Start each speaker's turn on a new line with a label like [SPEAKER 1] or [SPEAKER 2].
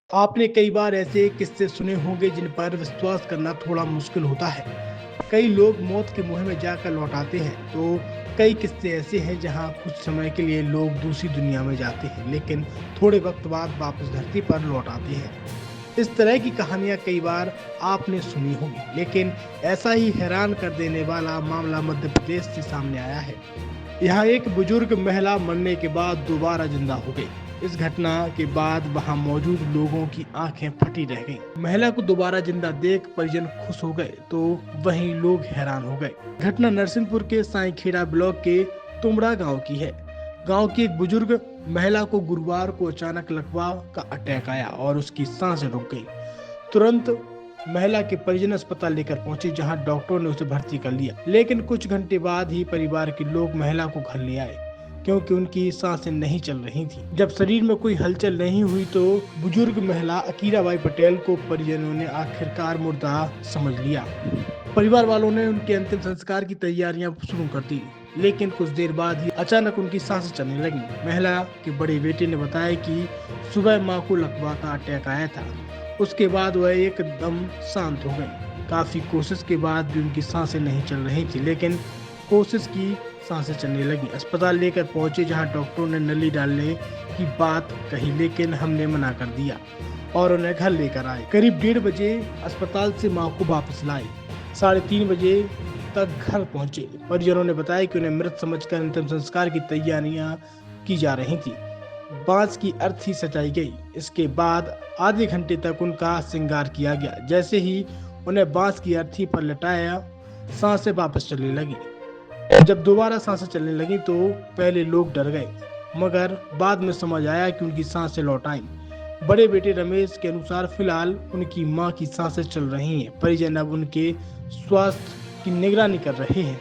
[SPEAKER 1] आपने कई बार ऐसे किस्से सुने होंगे जिन पर विश्वास करना थोड़ा मुश्किल होता है। कई लोग मौत के मुंह में जाकर लौट आते हैं, तो कई किस्से ऐसे हैं जहां कुछ समय के लिए लोग दूसरी दुनिया में जाते हैं, लेकिन थोड़े वक्त बाद वापस धरती पर लौट आते हैं। इस तरह की कहानियां कई बार आपने सुनी होंगी, लेकिन ऐसा ही हैरान कर देने वाला मामला मध्य प्रदेश से सामने आया है। यहाँ एक बुजुर्ग महिला मरने के बाद दोबारा जिंदा हो गई। इस घटना के बाद वहां मौजूद लोगों की आंखें फटी रह गईं। महिला को दोबारा जिंदा देख परिजन खुश हो गए, तो वहीं लोग हैरान हो गए। घटना नरसिंहपुर के साईखेड़ा ब्लॉक के तुमड़ा गांव की है। गांव की एक बुजुर्ग महिला को गुरुवार को अचानक लकवा का अटैक आया और उसकी सांसें रुक गई। तुरंत महिला के परिजन अस्पताल लेकर पहुंचे, जहां डॉक्टरों ने उसे भर्ती कर लिया। लेकिन कुछ घंटे बाद ही परिवार के लोग महिला को घर ले आए, क्योंकि उनकी सांसें नहीं चल रही थी। जब शरीर में कोई हलचल नहीं हुई तो बुजुर्ग महिला अकीराबाई पटेल को परिजनों ने आखिरकार मुर्दा समझ लिया। परिवार वालों ने उनके अंतिम संस्कार की तैयारियां शुरू कर दी, लेकिन कुछ देर बाद ही अचानक उनकी सांसें चलने लगी। महिला के बड़े बेटे ने बताया कि सुबह मां को लकवा का अटैक आया था। उसके बाद वह एकदम शांत हो गई। काफी कोशिश के बाद भी उनकी सांसें नहीं चल रही थी, लेकिन कोशिश की सांसें चलने लगी। अस्पताल लेकर पहुंचे, जहां डॉक्टरों ने नली डालने की बात कही, लेकिन हमने मना कर दिया और उन्हें घर लेकर आए। करीब 1:30 बजे अस्पताल से मां को वापस लाए। 3:30 बजे तक घर पहुंचे। परिजनों ने बताया कि उन्हें मृत समझकर अंतिम संस्कार की तैयारियां की जा रही थी। बांस की अर्थी सजाई गई। इसके बाद आधे घंटे तक उनका श्रृंगार किया गया। जैसे ही उन्हें बांस की अर्थी पर लटाया, सांसें वापस चलने लगी। जब दोबारा सांसें चलने लगी तो पहले लोग डर गए, मगर बाद में समझ आया कि उनकी सांसें लौट आईं। बड़े बेटे रमेश के अनुसार फिलहाल उनकी मां की सांसें चल रही हैं। परिजन अब उनके स्वास्थ्य की निगरानी कर रहे हैं।